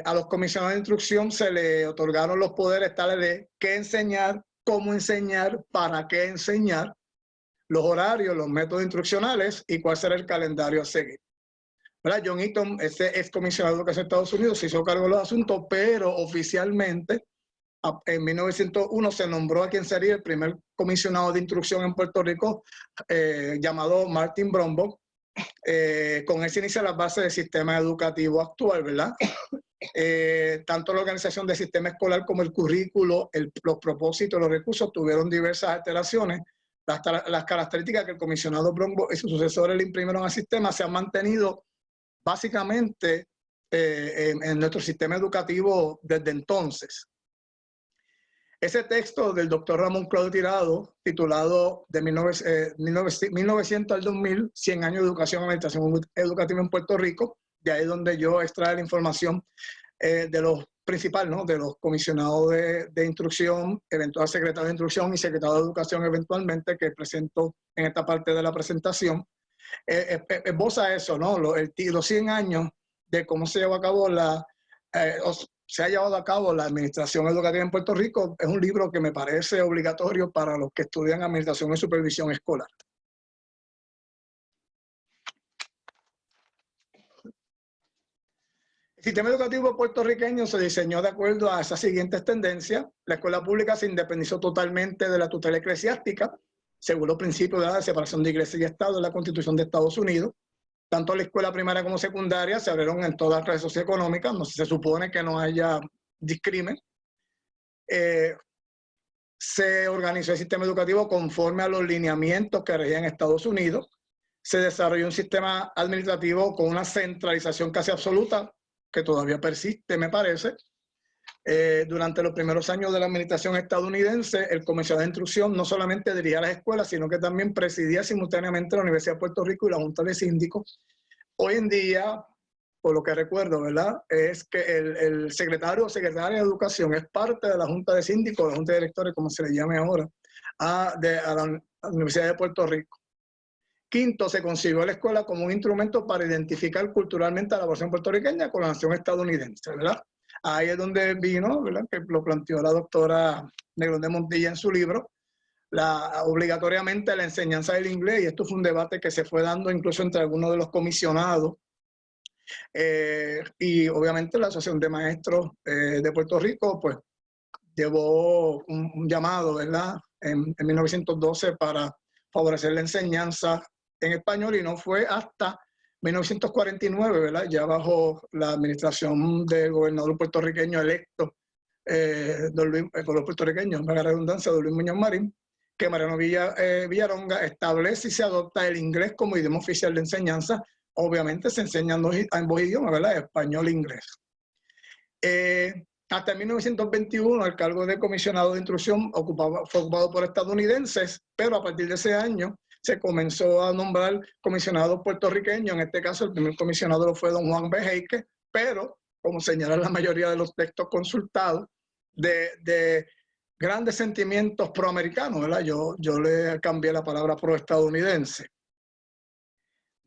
a los comisionados de instrucción se le otorgaron los poderes tales de qué enseñar, cómo enseñar, para qué enseñar, los horarios, los métodos instruccionales y cuál será el calendario a seguir. ¿Verdad? John Eaton, ese ex comisionado de Educación de Estados Unidos, se hizo cargo de los asuntos, pero oficialmente en 1901 se nombró a quien sería el primer comisionado de instrucción en Puerto Rico, llamado Martin Brombaugh. Con él se inicia las bases del sistema educativo actual, ¿verdad? Tanto la organización del sistema escolar como el currículo, los propósitos, los recursos tuvieron diversas alteraciones. Las características que el comisionado Brombaugh y sus sucesores le imprimieron al sistema se han mantenido básicamente en nuestro sistema educativo desde entonces. Ese texto del doctor Ramón Claudio Tirado, titulado de 1900 al 2000, 100 años de educación y administración educativa en Puerto Rico, de ahí donde yo extrae la información de los principales, ¿no? De los comisionados de instrucción, eventual secretario de instrucción y secretario de educación eventualmente, que presento en esta parte de la presentación. Esboza eso, ¿no? Los 100 años de cómo se llevó a cabo se ha llevado a cabo la administración educativa en Puerto Rico. Es un libro que me parece obligatorio para los que estudian administración y supervisión escolar. El sistema educativo puertorriqueño se diseñó de acuerdo a esas siguientes tendencias. La escuela pública se independizó totalmente de la tutela eclesiástica, según los principios de la separación de iglesia y Estado de la Constitución de Estados Unidos. Tanto la escuela primaria como secundaria se abrieron en todas las redes socioeconómicas, no se supone que no haya discrimen. Se organizó el sistema educativo conforme a los lineamientos que regían Estados Unidos. Se desarrolló un sistema administrativo con una centralización casi absoluta, que todavía persiste, me parece. Durante los primeros años de la administración estadounidense, el comisionado de instrucción no solamente dirigía las escuelas, sino que también presidía simultáneamente la Universidad de Puerto Rico y la Junta de Síndicos. Hoy en día, por lo que recuerdo, ¿verdad?, es que el secretario o secretaria de Educación es parte de la Junta de Síndicos, la Junta de Directores, como se le llame ahora, a la Universidad de Puerto Rico. Quinto, se concibió la escuela como un instrumento para identificar culturalmente a la población puertorriqueña con la nación estadounidense, ¿verdad? Ahí es donde vino, ¿verdad?, que lo planteó la doctora Negrón de Montilla en su libro, obligatoriamente la enseñanza del inglés, y esto fue un debate que se fue dando incluso entre algunos de los comisionados, y obviamente la Asociación de Maestros de Puerto Rico, pues, llevó un llamado, ¿verdad?, en 1912 para favorecer la enseñanza en español, y no fue hasta 1949, ¿verdad?, ya bajo la administración del gobernador puertorriqueño electo, por los puertorriqueños, para la redundancia, don Luis Muñoz Marín, que Mariano Villaronga establece y se adopta el inglés como idioma oficial de enseñanza. Obviamente se enseñan ambos idiomas, ¿verdad? Español e inglés. Hasta 1921 el cargo de comisionado de instrucción fue ocupado por estadounidenses, pero a partir de ese año se comenzó a nombrar comisionados puertorriqueños. En este caso el primer comisionado lo fue don Juan B. Heique, pero como señalan la mayoría de los textos consultados, de grandes sentimientos proamericanos, ¿verdad? Yo le cambié la palabra proestadounidense.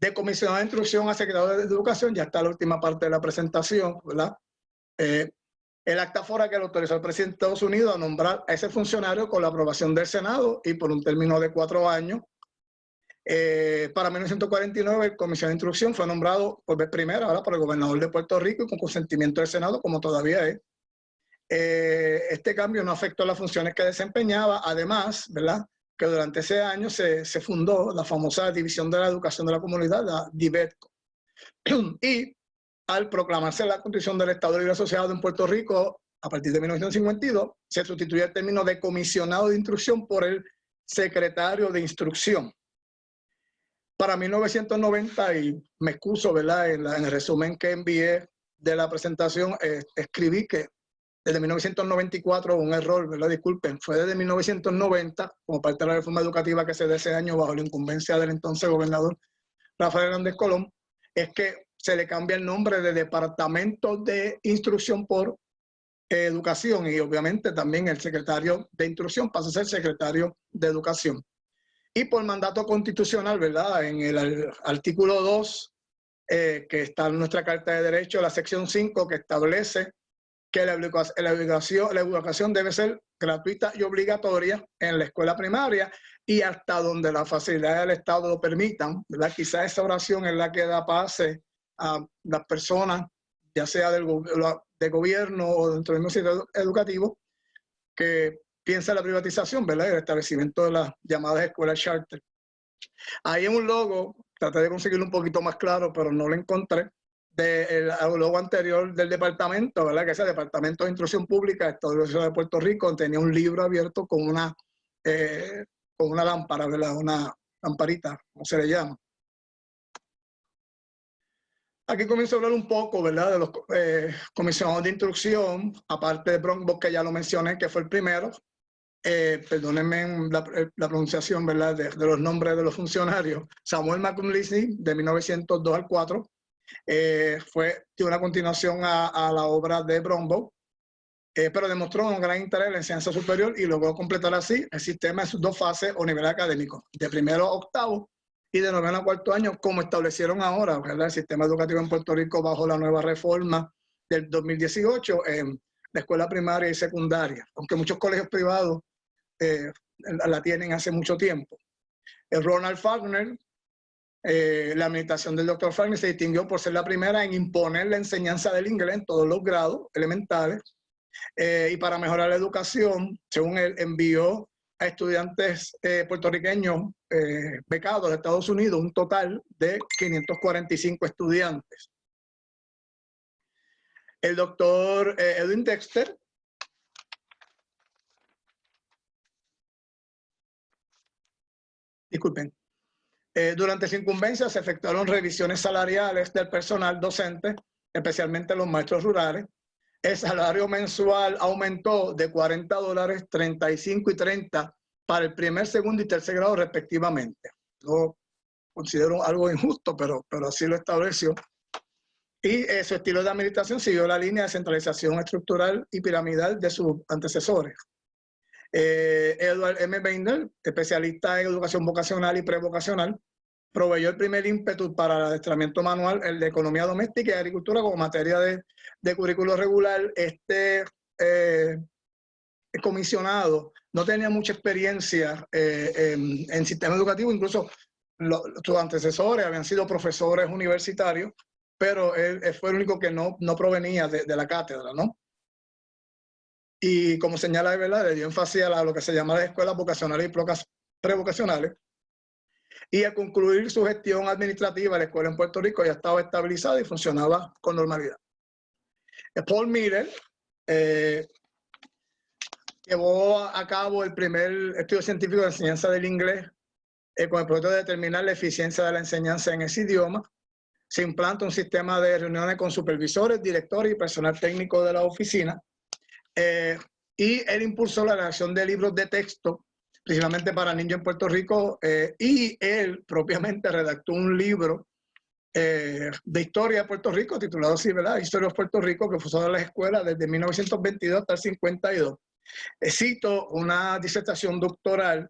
De comisionado de instrucción a secretario de Educación, ya está la última parte de la presentación, ¿verdad? El acta fora que le autorizó al presidente de Estados Unidos a nombrar a ese funcionario con la aprobación del Senado y por un término de 4 años. Para 1949 el comisionado de instrucción fue nombrado por vez primera, ¿verdad?, por el gobernador de Puerto Rico y con consentimiento del Senado, como todavía es. Este cambio no afectó las funciones que desempeñaba, además, ¿verdad?, que durante ese año se fundó la famosa División de la Educación de la Comunidad, la DIVETCO. Y al proclamarse la Constitución del Estado Libre Asociado en Puerto Rico, a partir de 1952, se sustituyó el término de comisionado de instrucción por el secretario de instrucción. Para 1990, y me excuso, ¿verdad?, en el resumen que envié de la presentación, escribí que desde 1994, un error, ¿verdad?, disculpen, fue desde 1990, como parte de la reforma educativa que se dio ese año bajo la incumbencia del entonces gobernador Rafael Hernández Colón, es que se le cambia el nombre de Departamento de Instrucción por Educación, y obviamente también el secretario de Instrucción pasa a ser secretario de Educación. Y por mandato constitucional, ¿verdad?, en el artículo 2, que está en nuestra Carta de Derechos, la sección 5, que establece que la educación debe ser gratuita y obligatoria en la escuela primaria y hasta donde las facilidades del Estado lo permitan, ¿verdad? Quizás esa oración es la que da pase a las personas, ya sea de gobierno o dentro del sistema educativo, que piensa en la privatización, ¿verdad?, y el establecimiento de las llamadas escuelas charter. Ahí en un logo, traté de conseguirlo un poquito más claro, pero no lo encontré, del logo anterior del departamento, ¿verdad?, que es el Departamento de Instrucción Pública de Estado de Puerto Rico, tenía un libro abierto con una lámpara, ¿verdad?, una lamparita, ¿cómo se le llama? Aquí comienzo a hablar un poco, ¿verdad?, de los comisionados de instrucción, aparte de Brombaugh, que ya lo mencioné, que fue el primero. Perdónenme la pronunciación, ¿verdad?, de los nombres de los funcionarios. Samuel McLisney, de 1902 al 4, fue una continuación a la obra de Brombaugh, pero demostró un gran interés en la enseñanza superior y logró completar así el sistema en sus 2 fases o nivel académico, de primero a octavo y de noveno a cuarto año, como establecieron ahora, ¿verdad?, el sistema educativo en Puerto Rico bajo la nueva reforma del 2018 en la escuela primaria y secundaria, aunque muchos colegios privados la tienen hace mucho tiempo. Ronald Faulkner, la administración del Dr. Faulkner se distinguió por ser la primera en imponer la enseñanza del inglés en todos los grados elementales, y para mejorar la educación, según él, envió a estudiantes puertorriqueños becados de Estados Unidos un total de 545 estudiantes. El doctor Edwin Dexter, disculpen, durante su incumbencia se efectuaron revisiones salariales del personal docente, especialmente los maestros rurales. El salario mensual aumentó de $40, $35 y $30 para el primer, segundo y tercer grado respectivamente. Lo considero algo injusto, pero así lo estableció. Y su estilo de administración siguió la línea de centralización estructural y piramidal de sus antecesores. Edward M. Binder, especialista en educación vocacional y prevocacional, proveyó el primer ímpetu para el adiestramiento manual, el de economía doméstica y agricultura como materia de currículo regular. Este comisionado no tenía mucha experiencia en sistema educativo, incluso sus antecesores habían sido profesores universitarios, pero él fue el único que no provenía de la cátedra, ¿no? Y como señala, ¿verdad?, le dio énfasis a lo que se llama las escuelas vocacionales y prevocacionales. Y al concluir su gestión administrativa, la escuela en Puerto Rico ya estaba estabilizada y funcionaba con normalidad. Paul Miller llevó a cabo el primer estudio científico de enseñanza del inglés con el propósito de determinar la eficiencia de la enseñanza en ese idioma. Se implanta un sistema de reuniones con supervisores, directores y personal técnico de la oficina. Y él impulsó la redacción de libros de texto, principalmente para niños en Puerto Rico, y él propiamente redactó un libro de historia de Puerto Rico, titulado así, ¿verdad? Historia de Puerto Rico, que fue usado en las escuelas desde 1922 hasta el 52. Cito una disertación doctoral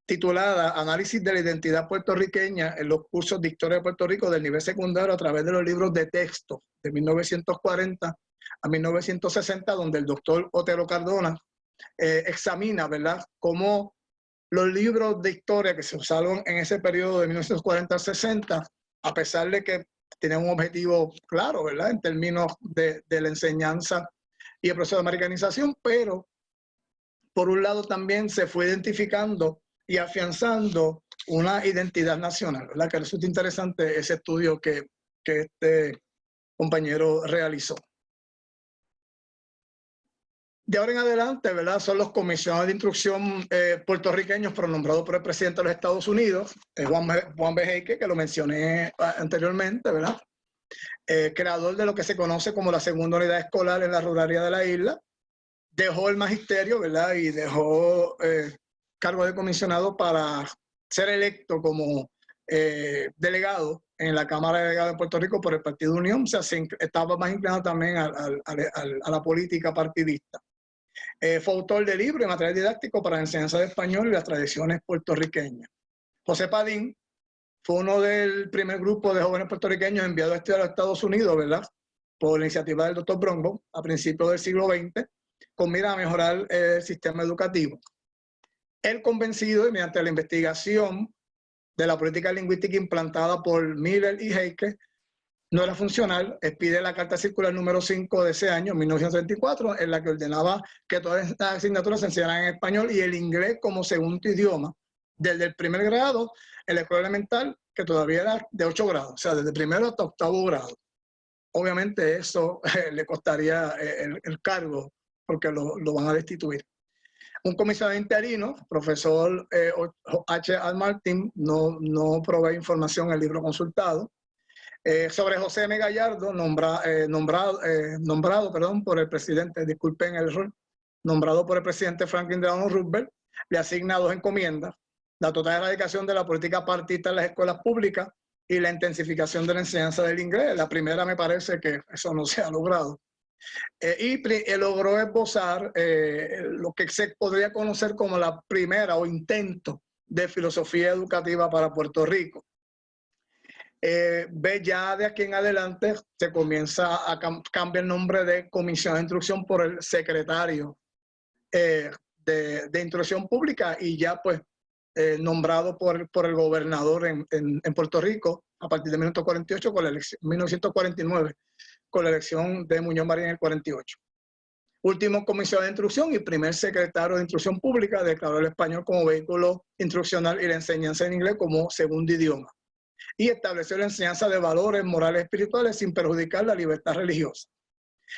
titulada Análisis de la identidad puertorriqueña en los cursos de historia de Puerto Rico del nivel secundario a través de los libros de texto de 1940 a 1960, donde el doctor Otero Cardona examina, ¿verdad?, cómo los libros de historia que se usaron en ese periodo de 1940 al 60, a pesar de que tenían un objetivo claro, ¿verdad?, en términos de la enseñanza y el proceso de americanización, pero por un lado también se fue identificando y afianzando una identidad nacional, ¿verdad? Que resulta interesante ese estudio que este compañero realizó. De ahora en adelante, ¿verdad?, son los comisionados de instrucción puertorriqueños pronombrados por el presidente de los Estados Unidos, Juan B. Heique, que lo mencioné anteriormente, ¿verdad? Creador de lo que se conoce como la segunda unidad escolar en la ruralidad de la isla. Dejó el magisterio, ¿verdad?, y dejó cargo de comisionado para ser electo como delegado en la Cámara de Delegados de Puerto Rico por el Partido Unión. O sea, estaba más inclinado también a la política partidista. Fue autor de libros y material didáctico para la enseñanza de español y las tradiciones puertorriqueñas. José Padín fue uno del primer grupo de jóvenes puertorriqueños enviados a estudiar a los Estados Unidos, ¿verdad?, por la iniciativa del doctor Brombaugh a principios del siglo XX, con mira a mejorar el sistema educativo. Él, convencido y mediante la investigación de la política lingüística implantada por Miller y Heique, no era funcional, expide la Carta Circular número 5 de ese año, 1934, en la que ordenaba que todas estas asignaturas se enseñaran en español y el inglés como segundo idioma, desde el primer grado en la escuela elemental, que todavía era de 8 grados, o sea, desde primero hasta octavo grado. Obviamente eso le costaría el cargo, porque lo van a destituir. Un comisionado interino, profesor H. Al Martín, no provee información en el libro consultado. Sobre José M. Gallardo, nombrado por el presidente, disculpen el error, nombrado por el presidente Franklin Delano Roosevelt, le asigna 2 encomiendas: la total erradicación de la política partidista en las escuelas públicas y la intensificación de la enseñanza del inglés. La primera me parece que eso no se ha logrado. Y logró esbozar lo que se podría conocer como la primera o intento de filosofía educativa para Puerto Rico. Ya de aquí en adelante se comienza a cambiar el nombre de Comisión de Instrucción por el secretario de Instrucción Pública, y ya pues nombrado por el gobernador en Puerto Rico a partir de 1948 con la elección, 1949, con la elección de Muñoz Marín en el 48. Último comisionado de instrucción y primer secretario de Instrucción Pública, declaró el español como vehículo instruccional y la enseñanza en inglés como segundo idioma. Y estableció la enseñanza de valores morales y espirituales sin perjudicar la libertad religiosa.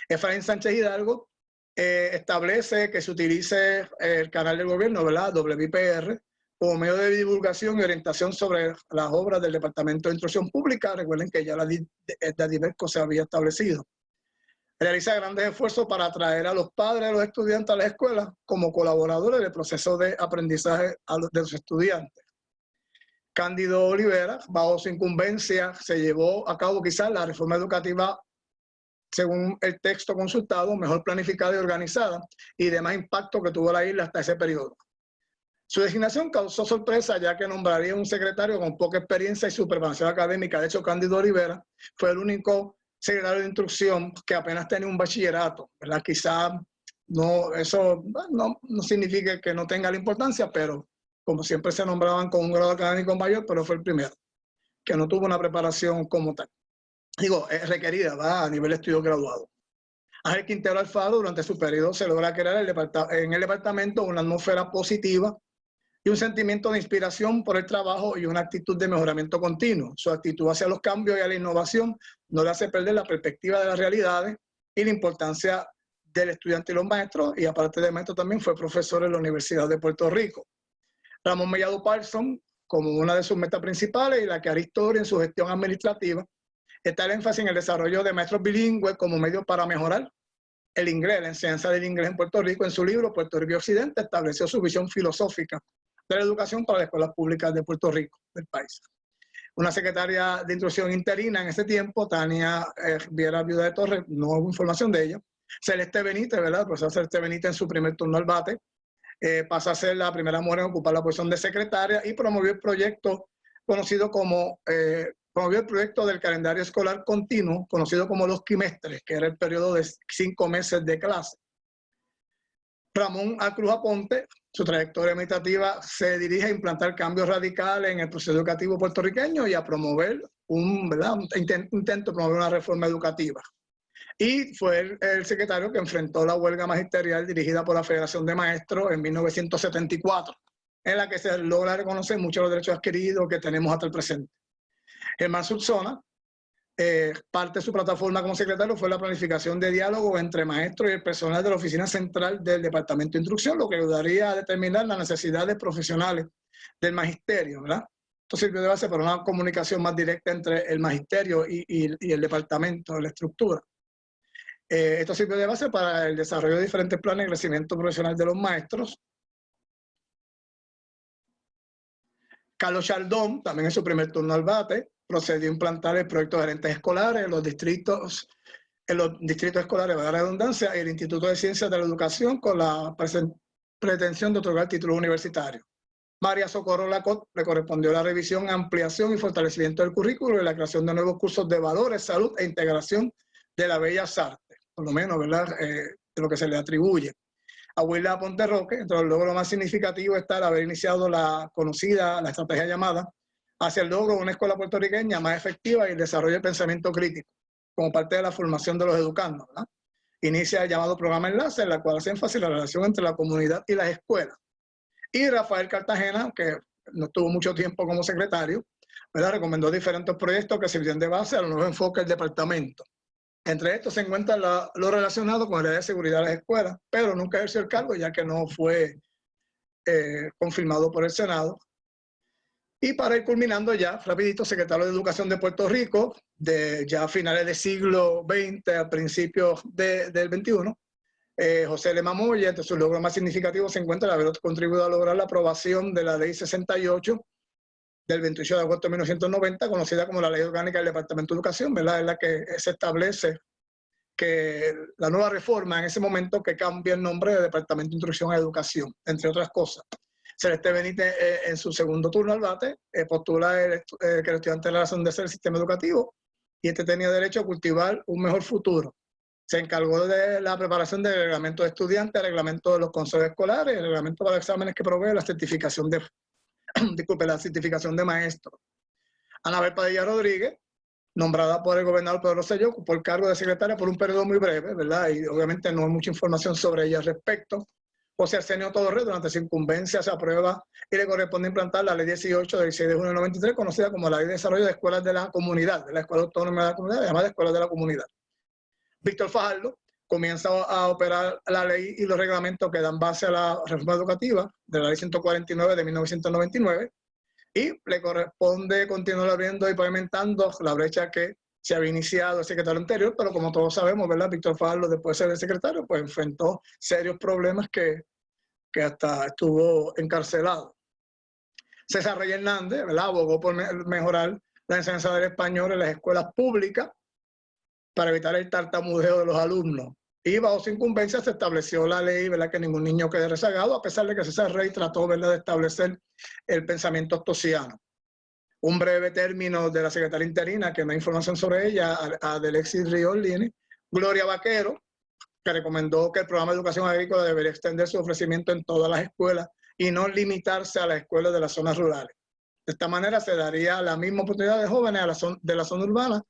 Efraín Sánchez Hidalgo establece que se utilice el canal del gobierno, ¿verdad?, WIPR, como medio de divulgación y orientación sobre las obras del Departamento de Instrucción Pública. Recuerden que ya la DIVERCO se había establecido. Realiza grandes esfuerzos para atraer a los padres de los estudiantes a la escuela como colaboradores del proceso de aprendizaje de los estudiantes. Cándido Olivera, bajo su incumbencia, se llevó a cabo quizás la reforma educativa, según el texto consultado, mejor planificada y organizada y de más impacto que tuvo la isla hasta ese periodo. Su designación causó sorpresa, ya que nombraría un secretario con poca experiencia y su preparación académica. De hecho, Cándido Olivera fue el único secretario de instrucción que apenas tenía un bachillerato, ¿verdad? Quizá eso no significa que no tenga la importancia, pero como siempre se nombraban con un grado académico mayor, pero fue el primero, que no tuvo una preparación como tal. Digo, es requerida, ¿va?, a nivel de estudio graduado. Ángel Quintero Alfaro, durante su periodo, se logra crear en el departamento una atmósfera positiva y un sentimiento de inspiración por el trabajo y una actitud de mejoramiento continuo. Su actitud hacia los cambios y a la innovación no le hace perder la perspectiva de las realidades y la importancia del estudiante y los maestros, y aparte de maestro también fue profesor en la Universidad de Puerto Rico. Ramón Mellado Parsons, como una de sus metas principales y la que hará historia en su gestión administrativa, está el énfasis en el desarrollo de maestros bilingües como medio para mejorar el inglés, la enseñanza del inglés en Puerto Rico. En su libro Puerto Rico y Occidente estableció su visión filosófica de la educación para las escuelas públicas de Puerto Rico, del país. Una secretaria de instrucción interina en ese tiempo, Tania Viera Viuda de Torres, no hubo información de ella. Celeste Benítez, ¿verdad? Pues Celeste Benítez en su primer turno al bate, pasa a ser la primera mujer en ocupar la posición de secretaria y promovió el proyecto conocido como, promovió el proyecto del calendario escolar continuo, conocido como los quimestres, que era el periodo de 5 meses de clase. Ramón A. Cruz Aponte, su trayectoria administrativa se dirige a implantar cambios radicales en el proceso educativo puertorriqueño y a promover un intento de promover una reforma educativa. Y fue el secretario que enfrentó la huelga magisterial dirigida por la Federación de Maestros en 1974, en la que se logra reconocer muchos de los derechos adquiridos que tenemos hasta el presente. Germán Subzona, parte de su plataforma como secretario fue la planificación de diálogo entre maestros y el personal de la Oficina Central del Departamento de Instrucción, lo que ayudaría a determinar las necesidades profesionales del magisterio, ¿verdad? Esto sirvió de base para una comunicación más directa entre el magisterio y el departamento, de la estructura. Esto sirvió de base para el desarrollo de diferentes planes de crecimiento profesional de los maestros. Carlos Chaldón, también en su primer turno al bate, procedió a implantar el proyecto de gerentes escolares en los distritos escolares, de la redundancia, y el Instituto de Ciencias de la Educación con la pretensión de otorgar títulos universitarios. María Socorro Lacot le correspondió la revisión, ampliación y fortalecimiento del currículo y la creación de nuevos cursos de valores, salud e integración de las bellas artes, por lo menos, ¿verdad? De lo que se le atribuye. A Wilda Aponte Roque, entre los logros más significativos está el haber iniciado la estrategia llamada hacia el logro de una escuela puertorriqueña más efectiva y el desarrollo del pensamiento crítico, como parte de la formación de los educandos, ¿verdad? Inicia el llamado programa Enlace, en la cual hace énfasis la relación entre la comunidad y las escuelas. Y Rafael Cartagena, que no estuvo mucho tiempo como secretario, ¿verdad? Recomendó diferentes proyectos que sirvieron de base a los nuevos enfoques del departamento. Entre estos se encuentra lo relacionado con el área de seguridad de las escuelas, pero nunca ejerció el cargo ya que no fue confirmado por el Senado. Y para ir culminando ya, rapidito, secretario de Educación de Puerto Rico, ya a finales del siglo XX, a principios del XXI, José L. Mamoya, entre sus logros más significativos se encuentra el haber contribuido a lograr la aprobación de la Ley 68 del 28 de agosto de 1990, conocida como la Ley Orgánica del Departamento de Educación, ¿verdad? En la que se establece que la nueva reforma en ese momento que cambia el nombre de Departamento de Instrucción y Educación, entre otras cosas. Celeste Benítez, en su segundo turno al bate, postula que el estudiante tiene la razón de ser el sistema educativo y tenía derecho a cultivar un mejor futuro. Se encargó de la preparación del reglamento de estudiantes, el reglamento de los consejos escolares, el reglamento para exámenes que provee la certificación de la certificación de maestro. Anabel Padilla Rodríguez, nombrada por el gobernador Pedro Rosselló, ocupó el cargo de secretaria por un periodo muy breve, ¿verdad? Y obviamente no hay mucha información sobre ella al respecto. José Arsenio Torres, durante su incumbencia, se aprueba y le corresponde implantar la Ley 18 del 16 de junio de 93, conocida como la Ley de Desarrollo de Escuelas de la Comunidad, de la Escuela Autónoma de la Comunidad, llamada Escuelas de la Comunidad. Víctor Fajardo comienza a operar la ley y los reglamentos que dan base a la reforma educativa de la Ley 149 de 1999 y le corresponde continuar abriendo y pavimentando la brecha que se había iniciado el secretario anterior, pero como todos sabemos, ¿verdad? Víctor Fajardo, después de ser el secretario, pues enfrentó serios problemas que hasta estuvo encarcelado. César Rey Hernández, ¿verdad? Abogó por mejorar la enseñanza del español en las escuelas públicas para evitar el tartamudeo de los alumnos. Y bajo su incumbencia se estableció la ley, ¿verdad? Que ningún niño quede rezagado, a pesar de que César Rey trató, ¿verdad?, de establecer el pensamiento ostosiano. Un breve término de la secretaria interina, que no hay información sobre ella, Adelexis Riolini. Gloria Vaquero, que recomendó que el programa de educación agrícola debería extender su ofrecimiento en todas las escuelas y no limitarse a las escuelas de las zonas rurales. De esta manera se daría la misma oportunidad de jóvenes de la zona urbana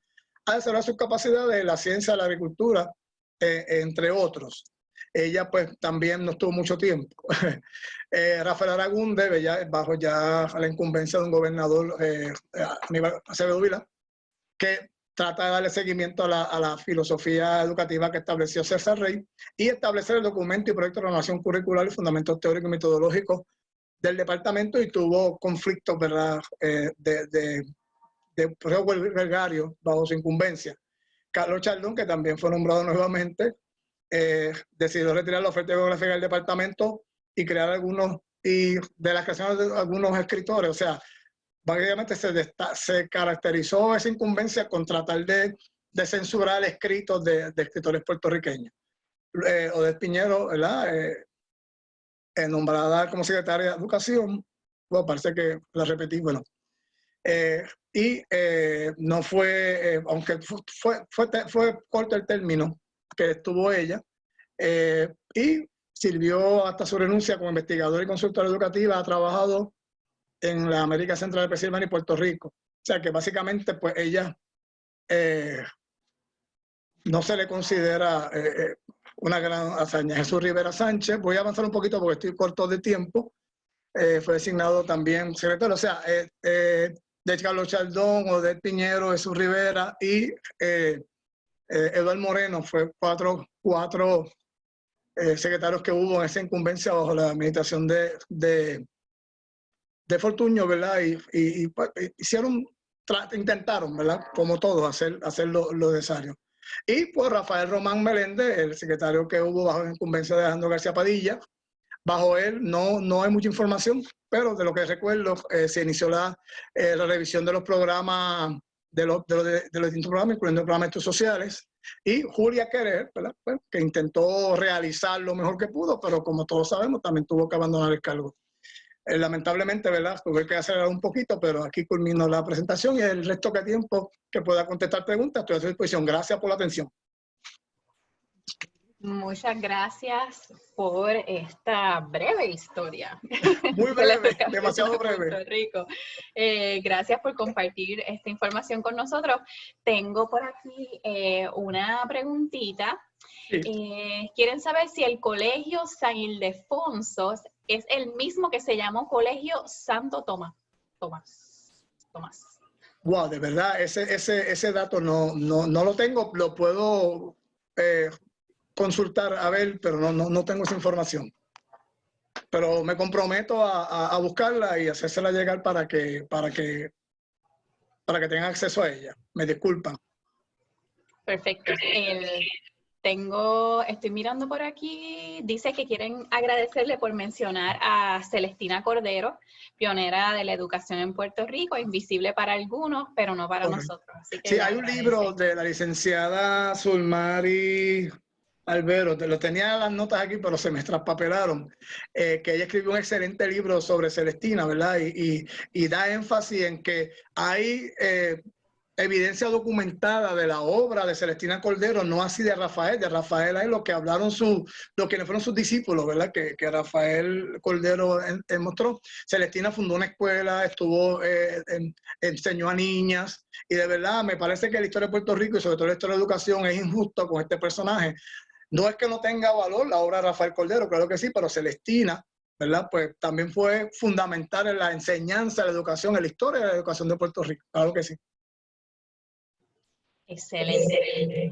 a desarrollar sus capacidades en la ciencia, la agricultura, entre otros. Ella pues también no estuvo mucho tiempo. Rafael Aragunde, bajo ya la incumbencia de un gobernador, Aníbal Acevedo Vilá, que trata de darle seguimiento a la filosofía educativa que estableció César Rey y establecer el documento y proyecto de renovación curricular y fundamentos teóricos y metodológicos del departamento, y tuvo conflictos, ¿verdad?, de gregario bajo su incumbencia. Carlos Chaldón, que también fue nombrado nuevamente, decidió retirar la oferta bibliográfica del departamento y crear y de las creaciones de algunos escritores. O sea, básicamente se caracterizó esa incumbencia con tratar de censurar escritos de escritores puertorriqueños. Odette Piñero, ¿verdad?, nombrada como secretaria de Educación, bueno, parece que la repetí, bueno, no fue, aunque fue corto el término que estuvo ella, y sirvió hasta su renuncia como investigadora y consultora educativa. Ha trabajado en la América Central de Pensilvania y Puerto Rico. O sea que básicamente pues ella no se le considera una gran hazaña. Jesús Rivera Sánchez, voy a avanzar un poquito porque estoy corto de tiempo, fue designado también secretario. O sea, de Carlos Chaldón, Odette Piñero, Jesús Rivera y Eduardo Moreno, fue cuatro secretarios que hubo en esa incumbencia bajo la administración de Fortuño, ¿verdad? Y pues, intentaron, ¿verdad?, como todos, hacer lo necesario. Y pues Rafael Román Meléndez, el secretario que hubo bajo la incumbencia de Alejandro García Padilla. Bajo él no hay mucha información, pero de lo que recuerdo se inició la revisión de los programas, de los distintos programas, incluyendo el programa de estudios sociales, y Julia Querer, ¿verdad?, pues, que intentó realizar lo mejor que pudo, pero como todos sabemos, también tuvo que abandonar el cargo. Lamentablemente, ¿verdad?, tuve que acelerar un poquito, pero aquí culmino la presentación y el resto de tiempo que pueda contestar preguntas, estoy a su disposición. Gracias por la atención.
Muchas gracias por esta breve historia.
Muy breve, demasiado breve.
Puerto Rico. Gracias por compartir esta información con nosotros. Tengo por aquí una preguntita. Sí. Quieren saber si el Colegio San Ildefonso es el mismo que se llamó Colegio Santo Tomás.
Wow, de verdad, ese dato no lo tengo, lo puedo consultar a ver, pero no tengo esa información. Pero me comprometo a buscarla y hacérsela llegar para que tengan acceso a ella. Me disculpan.
Perfecto. Estoy mirando por aquí, dice que quieren agradecerle por mencionar a Celestina Cordero, pionera de la educación en Puerto Rico, invisible para algunos, pero no para nosotros. Así que
sí, hay un libro de la licenciada Zulmari Albero, lo tenía las notas aquí, pero se me traspapelaron, que ella escribió un excelente libro sobre Celestina, ¿verdad? Y da énfasis en que hay evidencia documentada de la obra de Celestina Cordero, no así de Rafael. De Rafael hay lo que hablaron quienes fueron sus discípulos, ¿verdad? Que Rafael Cordero mostró. Celestina fundó una escuela, enseñó a niñas, y de verdad me parece que la historia de Puerto Rico y sobre todo la historia de educación es injusto con este personaje. No es que no tenga valor la obra de Rafael Cordero, claro que sí, pero Celestina, ¿verdad?, pues también fue fundamental en la enseñanza, la educación, en la historia de la educación de Puerto Rico, claro que sí.
Excelente.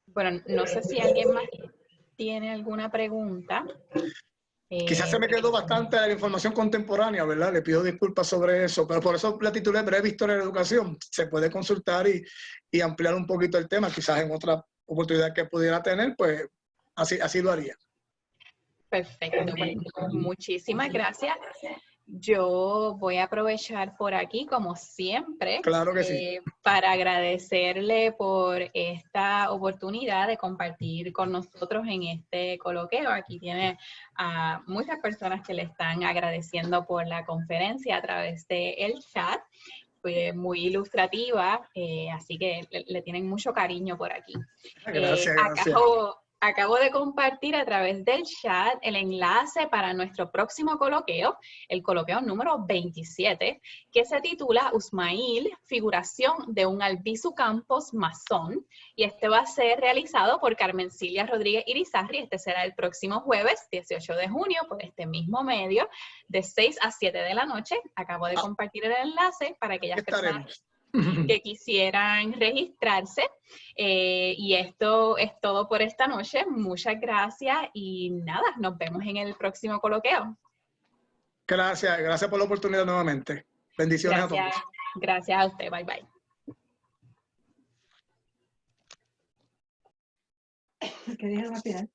Bueno, no sé si alguien más tiene alguna pregunta.
Quizás se me quedó bastante de la información contemporánea, ¿verdad? Le pido disculpas sobre eso, pero por eso la titulé Breve Historia de la Educación. Se puede consultar y ampliar un poquito el tema, quizás en otra oportunidad que pudiera tener, pues así lo haría.
Perfecto, pues muchísimas gracias. Yo voy a aprovechar por aquí, como siempre,
claro que sí,
para agradecerle por esta oportunidad de compartir con nosotros en este coloquio. Aquí tiene a muchas personas que le están agradeciendo por la conferencia a través del chat. Fue muy ilustrativa, así que le tienen mucho cariño por aquí.
Gracias.
Acabo de compartir a través del chat el enlace para nuestro próximo coloquio, el coloquio número 27, que se titula Usmail, figuración de un Albizu Campos masón, y este va a ser realizado por Carmencilia Rodríguez Irizarry. Este será el próximo jueves, 18 de junio, por este mismo medio, de 6 a 7 de la noche. Acabo de compartir el enlace para aquellas personas que quisieran registrarse. Y esto es todo por esta noche. Muchas gracias y nada, nos vemos en el próximo coloqueo.
Gracias por la oportunidad nuevamente. Bendiciones a todos.
Gracias a usted. Bye, bye.
¿Qué dije al final?